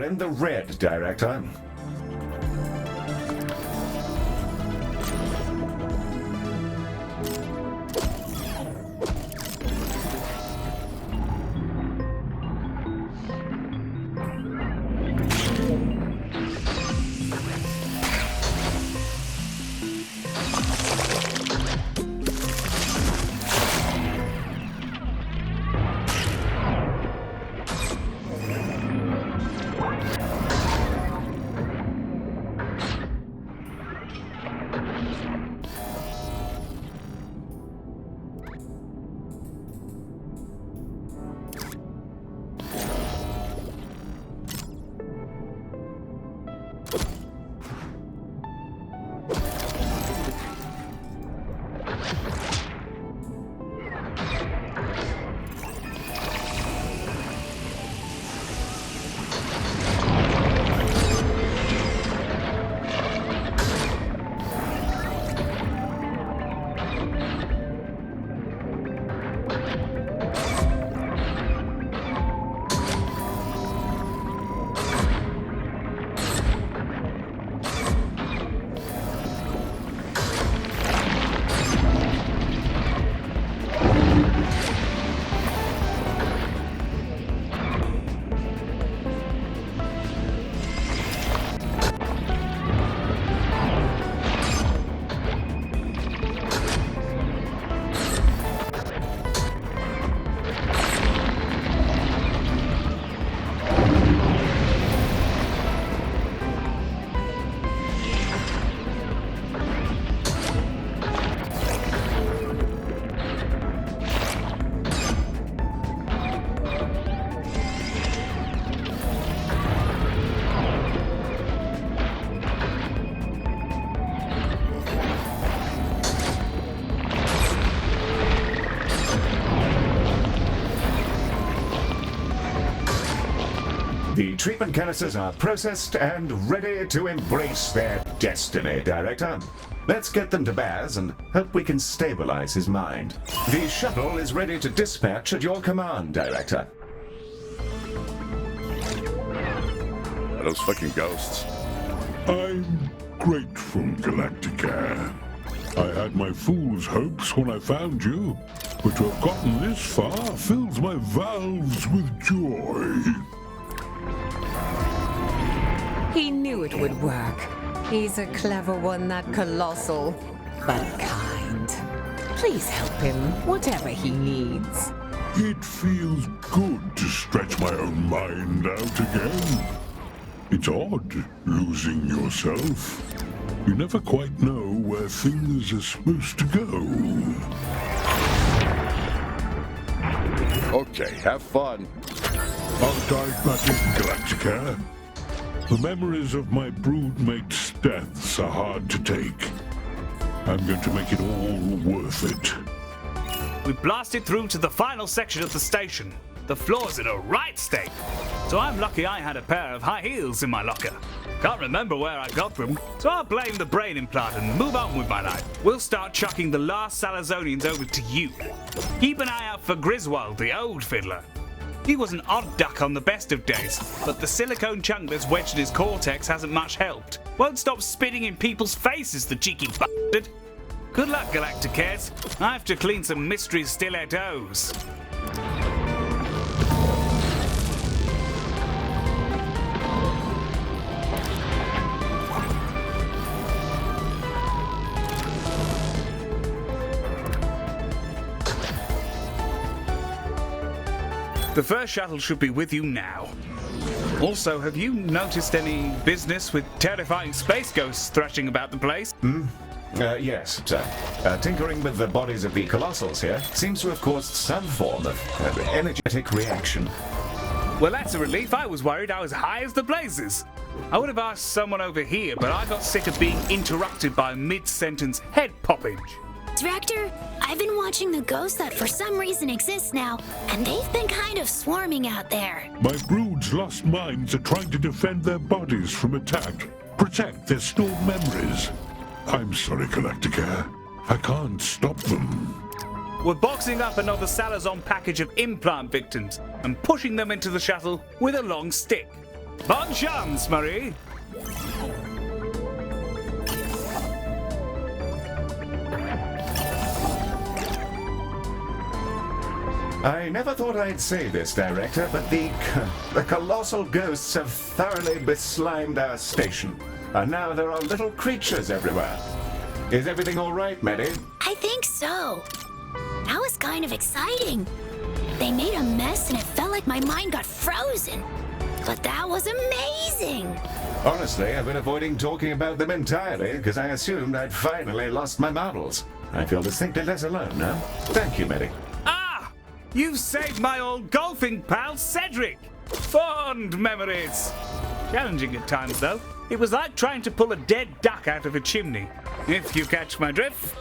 in the red, Director. The treatment canisters are processed and ready to embrace their destiny, Director. Let's get them to Baz and hope we can stabilize his mind. The shuttle is ready to dispatch at your command, Director. Those fucking ghosts. I'm grateful, Galactica. I had my fool's hopes when I found you, but to have gotten this far fills my valves with joy. He knew it would work. He's a clever one, that Colossal, but kind. Please help him, whatever he needs. It feels good to stretch my own mind out again. It's odd losing yourself. You never quite know where things are supposed to go. Okay, have fun. I'll dive back in, Galactica. The memories of my broodmate's deaths are hard to take. I'm going to make it all worth it. We blasted through to the final section of the station. The floor's in a right state, so I'm lucky I had a pair of high heels in my locker. Can't remember where I got them, so I'll blame the brain implant and move on with my life. We'll start chucking the last Salazonians over to you. Keep an eye out for Griswold, the old fiddler. He was an odd duck on the best of days, but the silicone chunk that's wedged in his cortex hasn't much helped. Won't stop spitting in people's faces, the cheeky bastard. Good luck, Galacticares. I have to clean some mystery stilettos. The first shuttle should be with you now. Also, have you noticed any business with terrifying space ghosts thrashing about the place? Yes, sir. Tinkering with the bodies of the Colossals here seems to have caused some form of energetic reaction. Well, that's a relief. I was worried I was high as the blazes. I would have asked someone over here, but I got sick of being interrupted by mid-sentence head poppage. Director, I've been watching the ghosts that for some reason exist now, and they've been kind of swarming out there. My brood's lost minds are trying to defend their bodies from attack, protect their stored memories. I'm sorry, Galactica. I can't stop them. We're boxing up another Salazon package of implant victims and pushing them into the shuttle with a long stick. Bonne chance, Marie. I never thought I'd say this, Director, but the colossal ghosts have thoroughly beslimed our station. And now there are little creatures everywhere. Is everything all right, Maddie? I think so. That was kind of exciting. They made a mess and it felt like my mind got frozen. But that was amazing. Honestly, I've been avoiding talking about them entirely because I assumed I'd finally lost my marbles. I feel distinctly less alone now. Thank you, Maddie. Ah! You've saved my old golfing pal, Cedric! Fond memories! Challenging at times, though. It was like trying to pull a dead duck out of a chimney, if you catch my drift.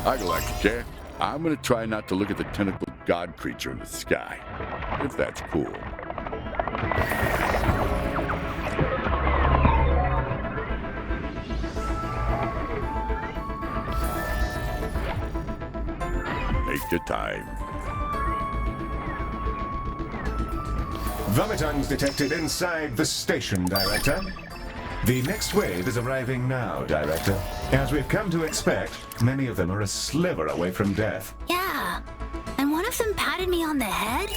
Hi, Galactica. I'm gonna try not to look at the tentacled god creature in the sky. If that's cool. Take your time. Vomitongs detected inside the station, Director. The next wave is arriving now, Director. As we've come to expect, many of them are a sliver away from death. Yeah. And one of them patted me on the head.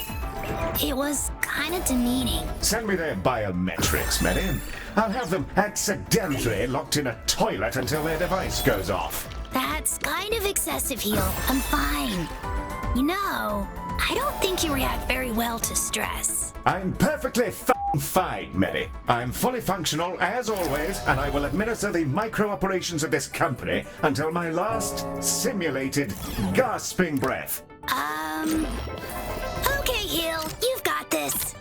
It was kind of demeaning. Send me their biometrics, Maddie. I'll have them accidentally locked in a toilet until their device goes off. That's kind of excessive, Heel. I'm fine. You know, I don't think you react very well to stress. I'm perfectly f***ing fine, Maddie. I'm fully functional, as always, and I will administer the micro-operations of this company until my last simulated gasping breath. Okay, Heel, you've got this.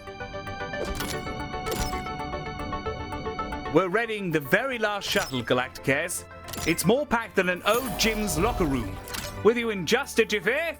We're readying the very last shuttle, Galacticares. It's more packed than an old Jim's locker room. With you in just a jiffy.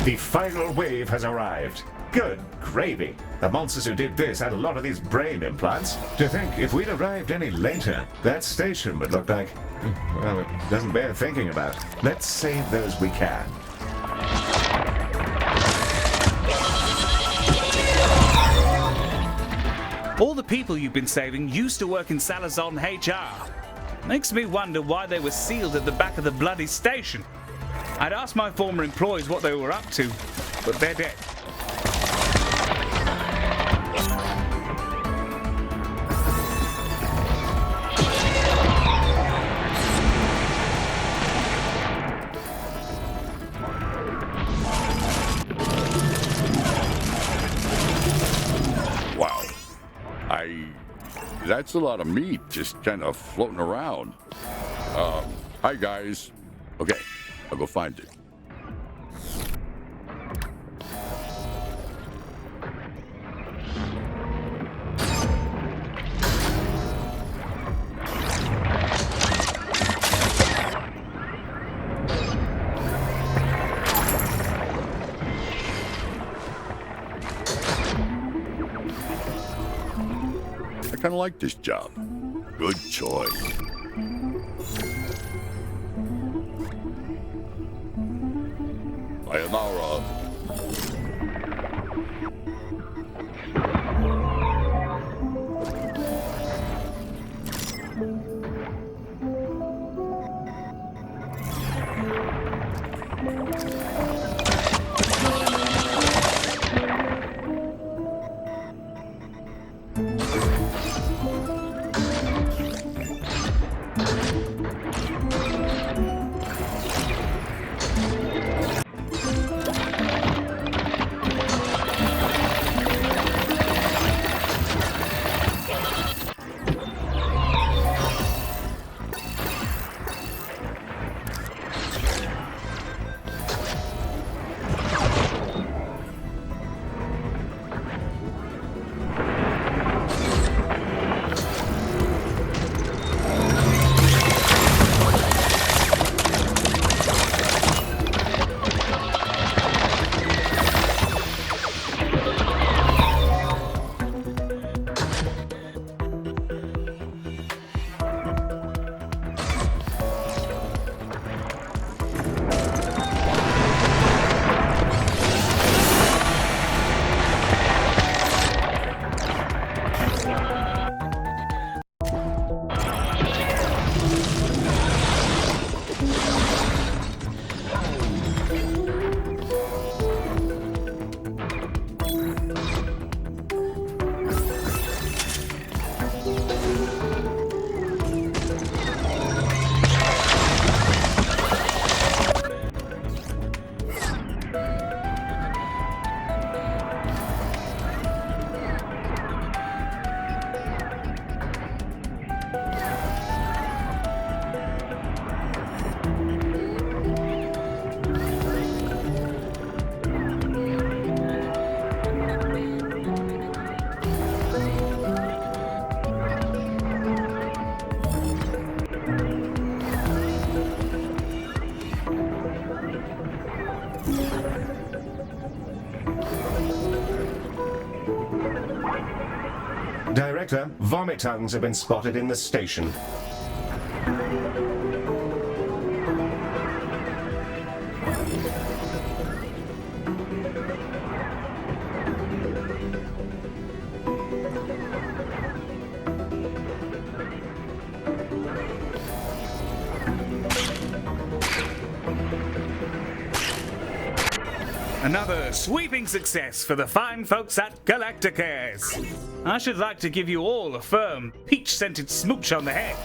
The final wave has arrived. Good gravy. The monsters who did this had a lot of these brain implants. To think, if we'd arrived any later, that station would look like... well, it doesn't bear thinking about. Let's save those we can. All the people you've been saving used to work in Salazar HR. Makes me wonder why they were sealed at the back of the bloody station. I'd asked my former employees what they were up to, but they're dead. Wow. That's a lot of meat just kind of floating around. Hi guys. Okay, I'll go find it. I kind of like this job. Good choice. Sayonara. Director, vomit tongues have been spotted in the station. Another sweeping success for the fine folks at Galacticares. I should like to give you all a firm, peach-scented smooch on the head.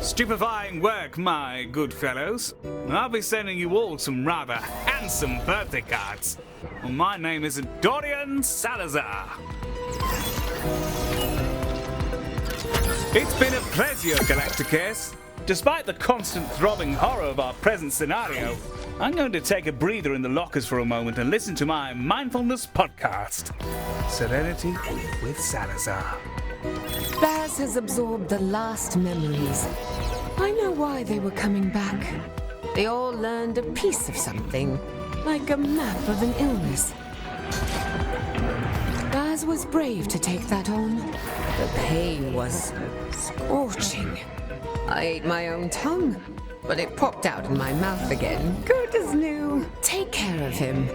Stupefying work, my good fellows. I'll be sending you all some rather handsome birthday cards. Well, my name isn't Dorian Salazar. It's been a pleasure, Galacticares. Despite the constant throbbing horror of our present scenario, I'm going to take a breather in the lockers for a moment and listen to my mindfulness podcast, Serenity with Salazar. Baz has absorbed the last memories. I know why they were coming back. They all learned a piece of something, like a map of an illness. Baz was brave to take that on. The pain was scorching. I ate my own tongue, but it popped out in my mouth again, good as new. Take care of him.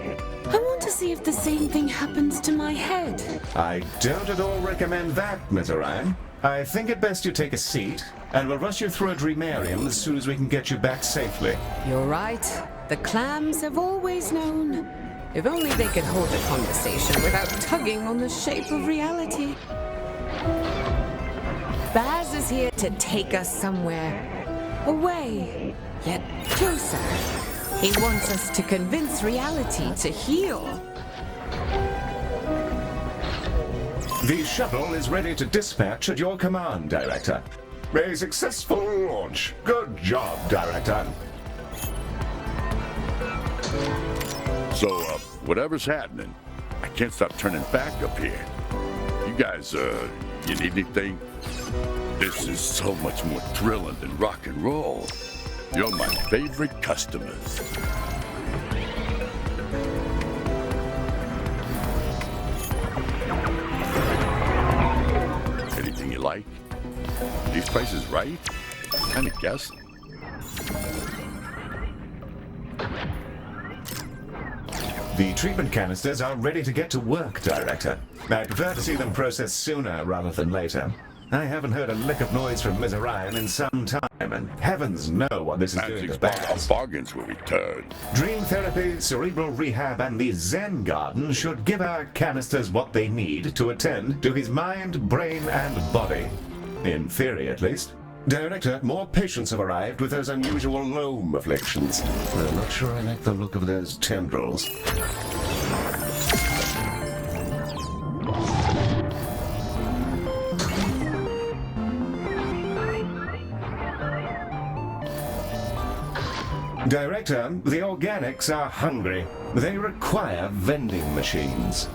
I want to see if the same thing happens to my head. I don't at all recommend that, Miss Orion. I think it best you take a seat, and we'll rush you through a dreamarium as soon as we can get you back safely. You're right. The clams have always known. If only they could hold a conversation without tugging on the shape of reality. Baz is here to take us somewhere. Away, yet closer. He wants us to convince reality to heal. The shuttle is ready to dispatch at your command, Director. A successful launch. Good job, Director. So, whatever's happening, I can't stop turning back up here. You guys, you need anything? This is so much more thrilling than rock and roll. You're my favorite customers. Anything you like? These prices right? Kinda guessing. The treatment canisters are ready to get to work, Director. I prefer to see them processed sooner rather than later. I haven't heard a lick of noise from Ms. Orion in some time, and heavens know what this is doing Magic's to Baz. bargains will return. Dream therapy, cerebral rehab, and the Zen Garden should give our canisters what they need to attend to his mind, brain, and body. In theory, at least. Director, more patients have arrived with those unusual loam afflictions. I'm not sure I like the look of those tendrils. Director, the organics are hungry. They require vending machines.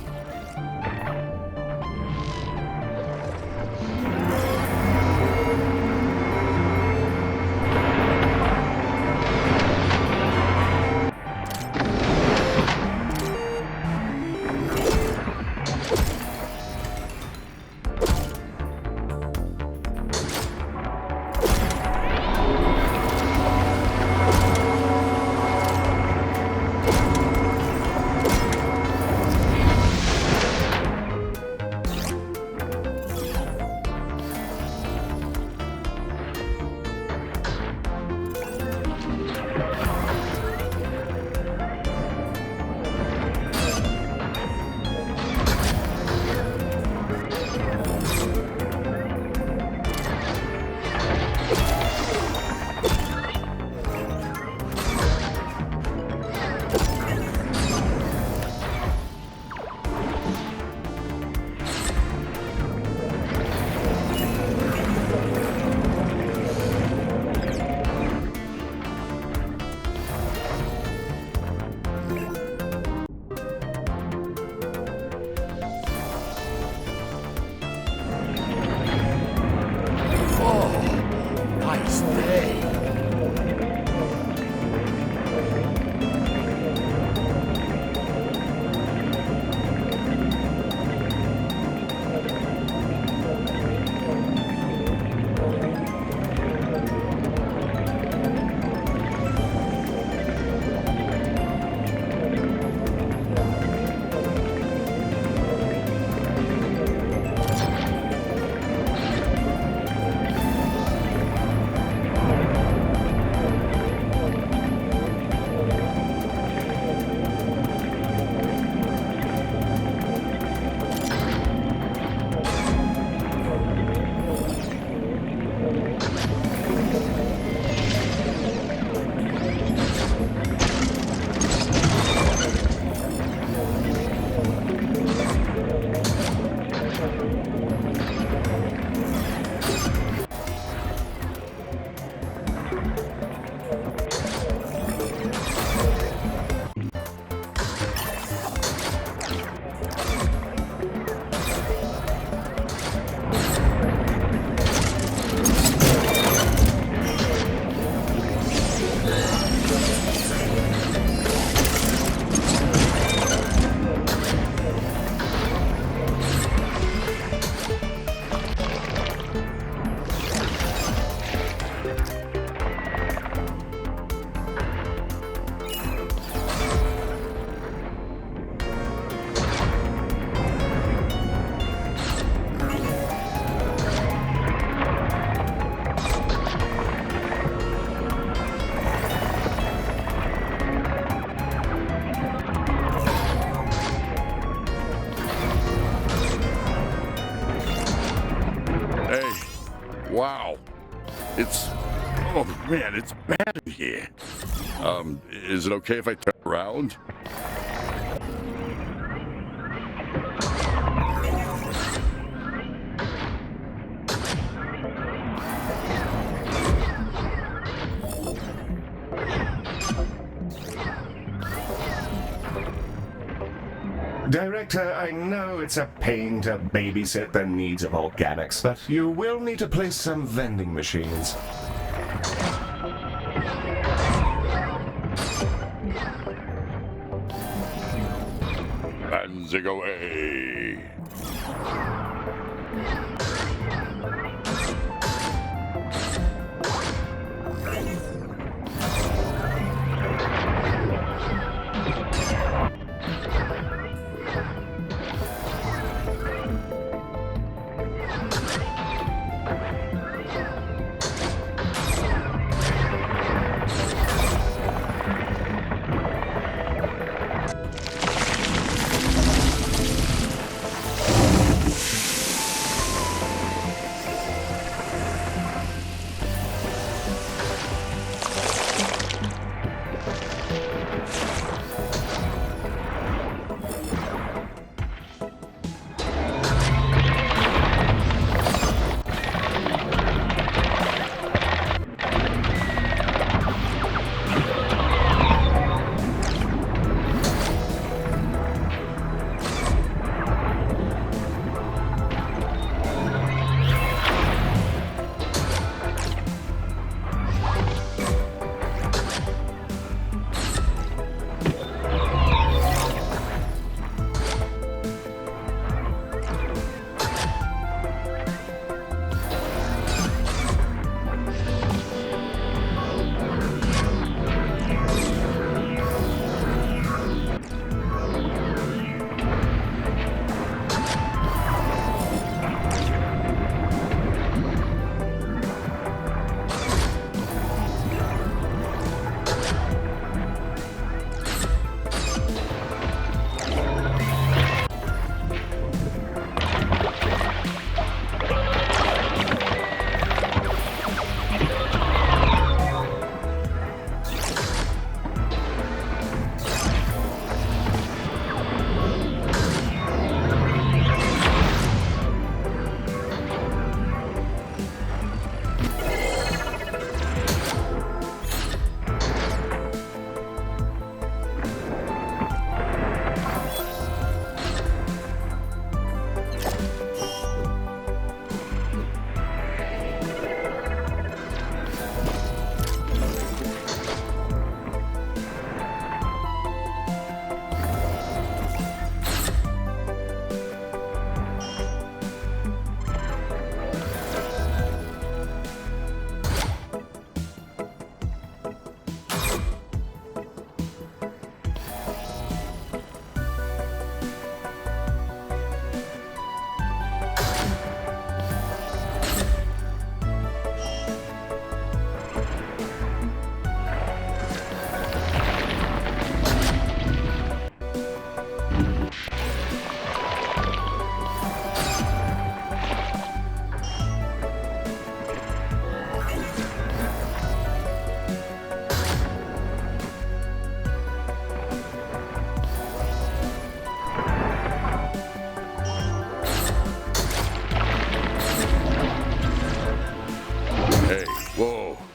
It's... Oh, man, it's bad in here. Is it okay if I turn around? Director, I know it's a pain to babysit the needs of organics, but you will need to place some vending machines. And zig away.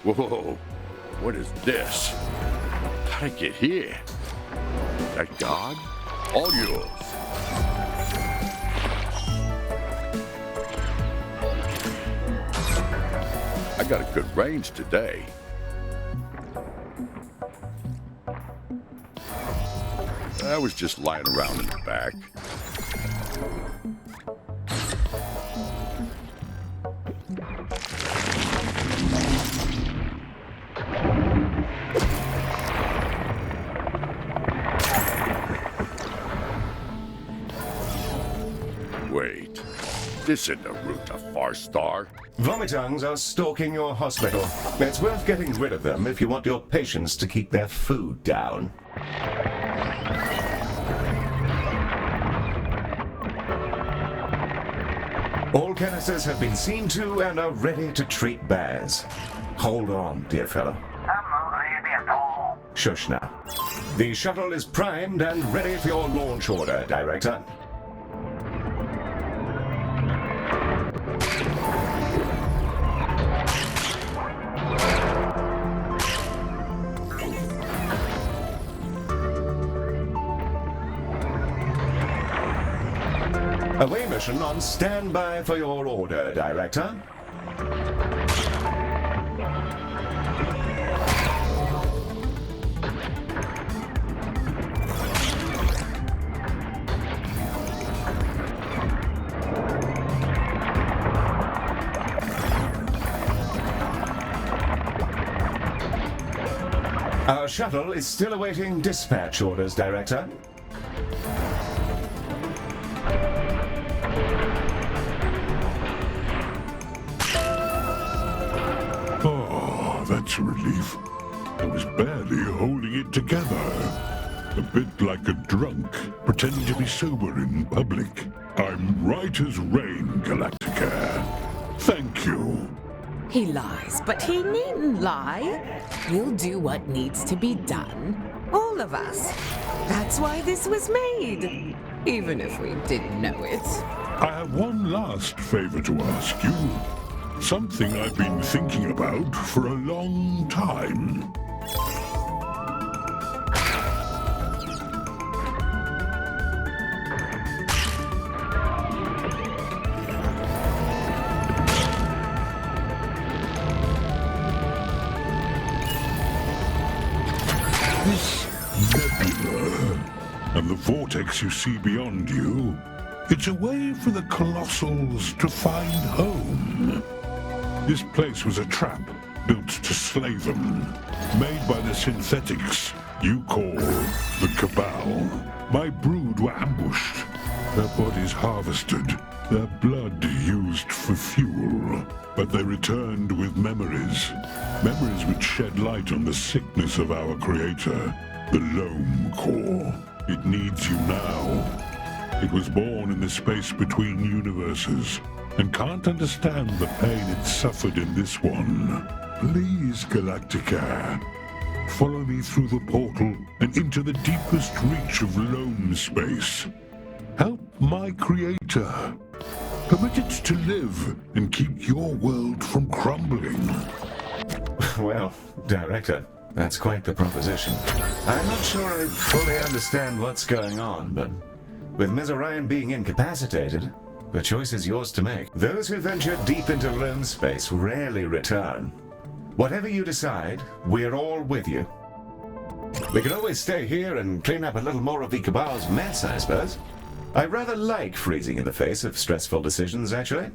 Whoa, what is this? How'd I get here? Is that God? All yours. I got a good range today. I was just lying around in the back. Wait, this isn't the route to Farstar. Vomitungs are stalking your hospital. It's worth getting rid of them if you want your patients to keep their food down. All canisters have been seen to and are ready to treat Baz. Hold on, dear fellow. Shush now. The shuttle is primed and ready for your launch order, Director. Away mission on standby for your order, Director. Our shuttle is still awaiting dispatch orders, Director. Oh, that's a relief. I was barely holding it together. A bit like a drunk, pretending to be sober in public. I'm right as rain, Galactica. Thank you. He lies, but he needn't lie. We'll do what needs to be done. All of us. That's why this was made. Even if we didn't know it. I have one last favor to ask you. Something I've been thinking about for a long time. This nebula and the vortex you see beyond you, it's a way for the Colossals to find home. This place was a trap built to slay them, made by the synthetics you call the Cabal. My brood were ambushed, their bodies harvested, their blood used for fuel. But they returned with memories. Memories which shed light on the sickness of our creator, the Loam Core. It needs you now. It was born in the space between universes, and can't understand the pain it suffered in this one. Please, Galactica, follow me through the portal and into the deepest reach of Loam space. Help my creator. Permit it to live and keep your world from crumbling. Well, Director, that's quite the proposition. I'm not sure I fully understand what's going on, but with Ms. Orion being incapacitated, the choice is yours to make. Those who venture deep into Loam space rarely return. Whatever you decide, we're all with you. We can always stay here and clean up a little more of the Cabal's mess, I suppose. I rather like freezing in the face of stressful decisions, actually.